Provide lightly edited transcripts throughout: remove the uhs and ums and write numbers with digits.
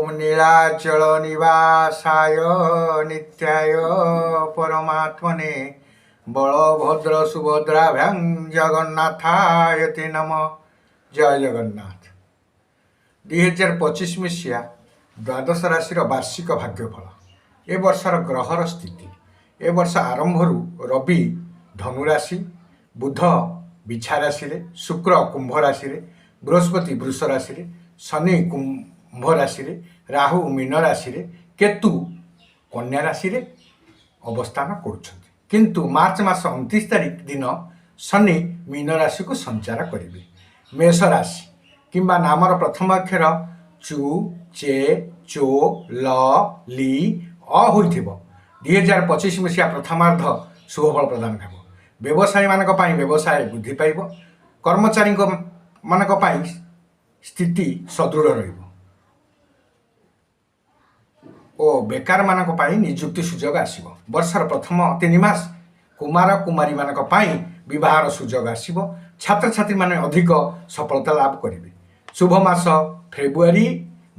ओम नीलाचल निवासाय नित्याय परमात्मने बलभद्र सुभद्राभ्यां जगन्नाथाय ते नम। जय जगन्नाथ। 2025 मसीहा द्वादश राशि वार्षिक भाग्यफल ए वर्षर ग्रहर स्थिति। ए वर्ष आरंभ रवि धनु राशि, बुध बिछा राशि, शुक्र कुंभ राशि, बृहस्पति वृष राशि, शनि कुंभ राशि, राहु मीन राशि, केतु कन्या राशि अवस्थान करुछन्ति। किंतु मार्च मास 29 तारिख दिन शनि मीन राशि को संचार करेंगे। मेष राशि किंबा नामर प्रथम अक्षर चु, चे, चो, ल, ली, अ होइथिबो। 2025 मसीहा प्रथमार्ध शुभफल प्रदान हेब। व्यवसायी मानक पई व्यवसाय वृद्धि पाइब। कर्मचारी मानक पई स्थिति सदृढ़ रहिब ओ बेकार मानक पई नियुक्ति सुजोग आसीबो। वर्षर प्रथम 3 मास कुमार कुमारी मानक पई विवाहर सुजोग आसीबो। छात्र छात्री माने अधिक सफलता लाभ करिवे। शुभ मास फेब्रुआरी,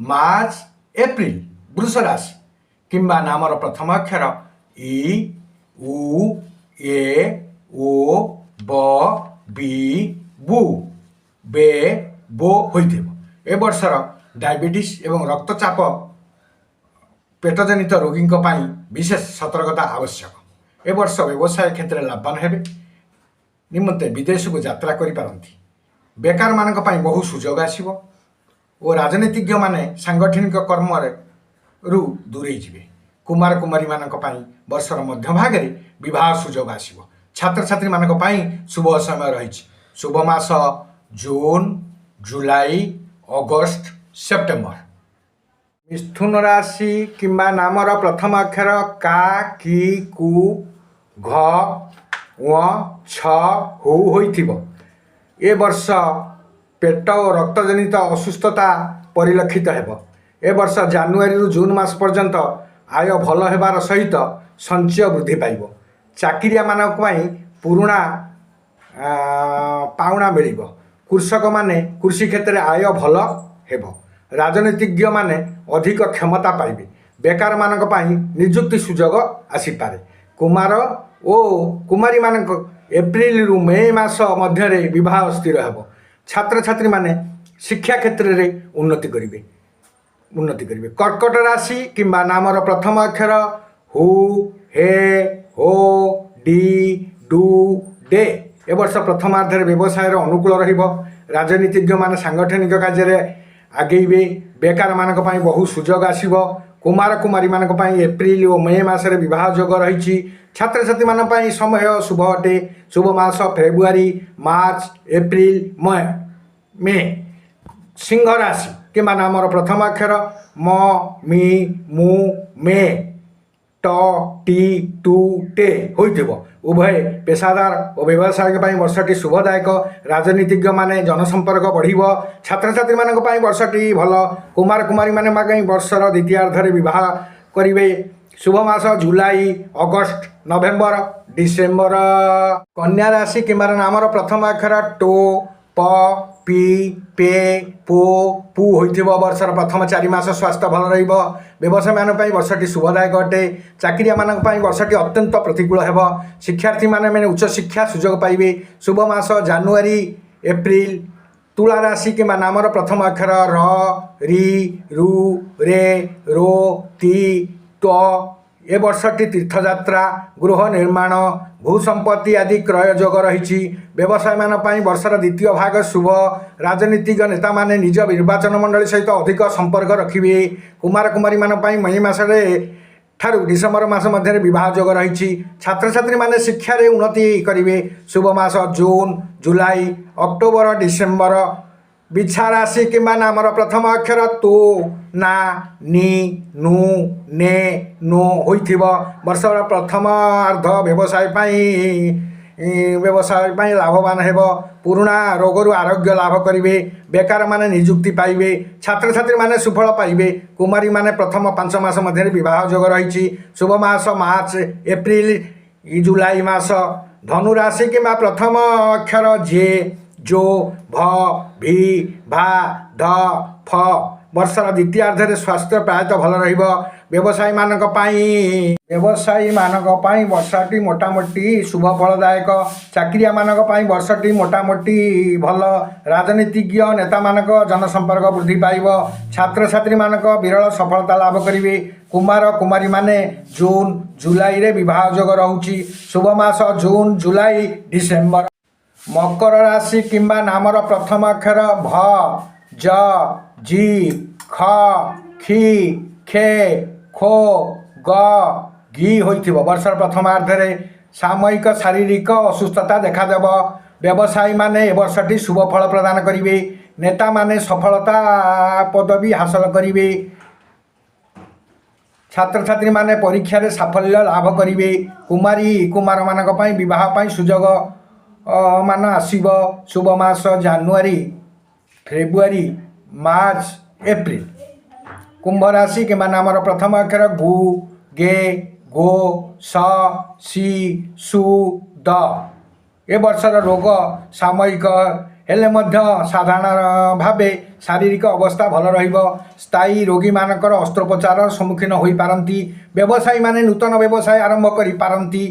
मार्च, एप्रिल। वृष राशि किंबा नामर प्रथम अक्षर इ, उ, ए, ओ, ब, बी, बु, बे, बो होइथिबो। ए वर्षर डायबिटीज एवं रक्तचाप पेटजनित रोगी विशेष सतर्कता आवश्यक। ए वर्ष व्यवसाय क्षेत्र में लाभवान हेबे। निमंते विदेश को यात्रा करि पारंती। बेकार मानक पई बहु सुजोग आसीबो और राजनीतिज्ञ माने सांगठनिक कर्म रु दूरे जिवे। कुमार कुमारी मानक पई वर्षर मध्य भाग रे विवाह सुजोग आसीबो। छात्र छात्री मानक पई शुभ समय रहिछि। शुभ मास जून, जुलाई, अगस्त, सेप्टेम्बर। मिथुन राशि किंबा नामर प्रथम अक्षर का, की, कु, घ, व, छ, हु होइथिबो। ए वर्ष पेट और रक्तजनित असुस्थता परिलक्षित हेब। ए वर्ष जानुआरी रु जून मास पर्यंत आय भल हेबार सहित संचय वृद्धि पाइब। चाकिरिया मानक पई पुराणा पाउणा मिलिब। कृषक माने कृषि क्षेत्र में आय भल हेब। राजनीतिज्ञ माने अधिक क्षमता पाइबे। बेकार मानक पई नियुक्ति सुजोग आसीपारे। कुमार ओ कुमारी मानक एप्रिल रु मे मास मध्य विवाह स्थिर हेब। छात्र छात्री माने शिक्षा क्षेत्र में उन्नति करिवे। कर्कट राशि किंबा नामर प्रथम अक्षर हु, हे, हो, डी, डू, डे। ए वर्ष प्रथमार्ध व्यवसाय अनुकूल रहिब। राजनीतिज्ञ माने सांगठनिक कार्य आगेबे। बेकार मानक पई बहु सुजोग आसीबो। कुमार कुमारी मानक पई एप्रिल और मे मास रे विवाह जोग रहिछि। छात्र छात्री मानक पई समय शुभ अटे। शुभ मास फेब्रुआरी, मार्च, एप्रिल, मे। सिंह राशि किंबा नामर प्रथम अक्षर म, मी, मु, मे, ट, टी, टू, टे होइथिबो। उभय पेशादार और व्यवसायिक पई वर्षटी शुभदायक। राजनीतिज्ञ माने जनसंपर्क बढ़िबो। छात्र छात्री मानक पई वर्षटी भल। कुमार कुमारी माने वर्षर द्वितीयार्ध रे विवाह करिवे। शुभ मास जुलाई, अगस्त, नवेम्बर, डिसेम्बर। कन्या राशि किंबा नामर प्रथम अक्षर टो, प, पी, पे, पो, पु होइथिबो। वर्षर प्रथम 4 मास स्वास्थ्य भल रहिबो। व्यवसाय मान पई वर्षटी शुभदायक अटे। चाकरिया मानक पई वर्षटी अत्यंत प्रतिकूल हेब। शिक्षार्थी माने उच्च शिक्षा सुजोग पाइबे। शुभ मास जानुआरी, एप्रिल। तुला राशि किंबा नामर प्रथम अक्षर र, री, रु, रे, रो, ती, त्व। ए वर्षटी तीर्थयात्रा, गृह निर्माण, भूसंपत्ति आदि क्रय जोग रही। व्यवसाय मान पई वर्षर द्वितीय भाग शुभ। राजनीतिज्ञ नेता माने निज निर्वाचन मंडली सहित अधिक संपर्क रखिबे। कुमार कुमारी मान पई मई मासरे ठारू डिसेम्बर मास मध्य विवाह जोग रही। छात्र छात्री माने शिक्षा रे उन्नति करिवे। शुभ मास जून, जुलाई, अक्टोबर, डिसेम्बर। बिछा राशि किंबा नामर प्रथम अक्षर तो, ना, नी, नु, ने, नो होइथिबो। वर्षर प्रथम अर्ध व्यवसाय पई लाभवान हेब। पुराणा रोगरु आरोग्य लाभ करिवे। बेकार माने नियुक्ति पाइबे। छात्र छात्री माने सुफल पाइबे। कुमारी माने प्रथम 5 मास मध्य विवाह जोग रही। शुभ मास मार्च, एप्रिल, जुलाई मास। धनु राशि किंबा प्रथम अक्षर जे, जो, भ, भी, भा, ध, फ, ବର୍ଷର ଦ୍ୱିତୀୟାର୍ଦ୍ଧରେ ସ୍ୱାସ୍ଥ୍ୟ ପ୍ରାୟତଃ ଭଲ ରହିବ। ବ୍ୟବସାୟୀମାନଙ୍କ ପାଇଁ ବର୍ଷଟି ମୋଟାମୋଟି ଶୁଭ ଫଳଦାୟକ। ଚାକିରିଆମାନଙ୍କ ପାଇଁ ବର୍ଷଟି ମୋଟାମୋଟି ଭଲ। ରାଜନୀତିଜ୍ଞ ନେତାମାନଙ୍କ ଜନସମ୍ପର୍କ ବୃଦ୍ଧି ପାଇବ। ଛାତ୍ରଛାତ୍ରୀମାନଙ୍କ ବିରଳ ସଫଳତା ଲାଭ କରିବେ। କୁମାର କୁମାରୀମାନେ ଜୁନ୍ ଜୁଲାଇରେ ବିବାହ ଯୋଗ ରହୁଛି। ଶୁଭ ମାସ ଜୁନ୍ ଜୁଲାଇ ଡିସେମ୍ବର। ମକର ରାଶି କିମ୍ବା ନାମର ପ୍ରଥମ ଅକ୍ଷର ଭ, ଜ, ଜି, ଖ, କ୍ଷି, କ୍ଷେ, ଖୋ, ଗ, ଗି ହୋଇଥିବ। ବର୍ଷର ପ୍ରଥମାର୍ଦ୍ଧରେ ସାମୟିକ ଶାରୀରିକ ଅସୁସ୍ଥତା ଦେଖାଦେବ। ବ୍ୟବସାୟୀମାନେ ଏ ବର୍ଷଟି ଶୁଭ ଫଳ ପ୍ରଦାନ କରିବେ। ନେତାମାନେ ସଫଳତା ପଦବୀ ହାସଲ କରିବେ। ଛାତ୍ରଛାତ୍ରୀମାନେ ପରୀକ୍ଷାରେ ସାଫଲ୍ୟ ଲାଭ କରିବେ। କୁମାରମାନଙ୍କ ପାଇଁ ବିବାହ ପାଇଁ ସୁଯୋଗ ମାନ ଆସିବ। ଶୁଭ ମାସ ଜାନୁଆରୀ, ଫେବୃଆରୀ, ମାର୍ଚ୍ଚ, ଏପ୍ରିଲ। କୁମ୍ଭ ରାଶି କିମ୍ବା ନାମର ପ୍ରଥମ ଅକ୍ଷର ଗୁ, ଗେ, ଗୋ, ସ, ସି, ସୁ, ଦ। ଏ ବର୍ଷର ରୋଗ ସାମୟିକ ହେଲେ ମଧ୍ୟ ସାଧାରଣ ଭାବେ ଶାରୀରିକ ଅବସ୍ଥା ଭଲ ରହିବ। ସ୍ଥାୟୀ ରୋଗୀମାନଙ୍କର ଅସ୍ତ୍ରୋପଚାରର ସମ୍ମୁଖୀନ ହୋଇପାରନ୍ତି। ବ୍ୟବସାୟୀମାନେ ନୂତନ ବ୍ୟବସାୟ ଆରମ୍ଭ କରିପାରନ୍ତି।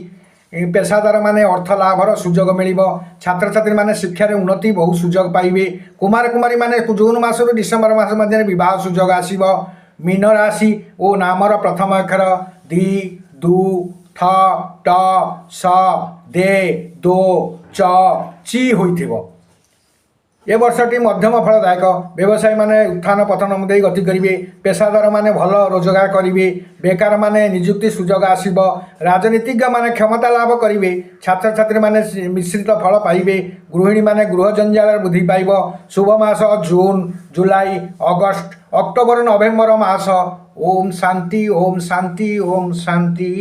ପେସାଦାରମାନେ ଅର୍ଥ ଲାଭର ସୁଯୋଗ ମିଳିବ। ଛାତ୍ରଛାତ୍ରୀମାନେ ଶିକ୍ଷାରେ ଉନ୍ନତି ବହୁ ସୁଯୋଗ ପାଇବେ। କୁମାରୀମାନେ ଜୁନ୍ ମାସରୁ ଡିସେମ୍ବର ମାସ ମଧ୍ୟରେ ବିବାହ ସୁଯୋଗ ଆସିବ। ମୀନ ରାଶି ଓ ନାମର ପ୍ରଥମ ଅକ୍ଷର ଦି, ଦୁ, ଥ, ଟ, ସ, ଦେ, ଦୋ, ଚ, ଚି ହୋଇଥିବ। ଏ ବର୍ଷଟି ମଧ୍ୟମ ଫଳଦାୟକ। ବ୍ୟବସାୟୀମାନେ ଉତ୍ଥାନ ପତନ ଦେଇ ଗତି କରିବେ। ପେସାଦାରମାନେ ଭଲ ରୋଜଗାର କରିବେ। ବେକାରମାନେ ନିଯୁକ୍ତି ସୁଯୋଗ ଆସିବ। ରାଜନୀତିଜ୍ଞମାନେ କ୍ଷମତା ଲାଭ କରିବେ। ଛାତ୍ରଛାତ୍ରୀମାନେ ମିଶ୍ରିତ ଫଳ ପାଇବେ। ଗୃହିଣୀମାନେ ଗୃହ ଜଞ୍ଜାଳରେ ବୃଦ୍ଧି ପାଇବ। ଶୁଭ ମାସ June July August October November ମାସ। ଓମ୍ ଶାନ୍ତି, ଓମ୍ ଶାନ୍ତି, ଓମ୍ ଶାନ୍ତି।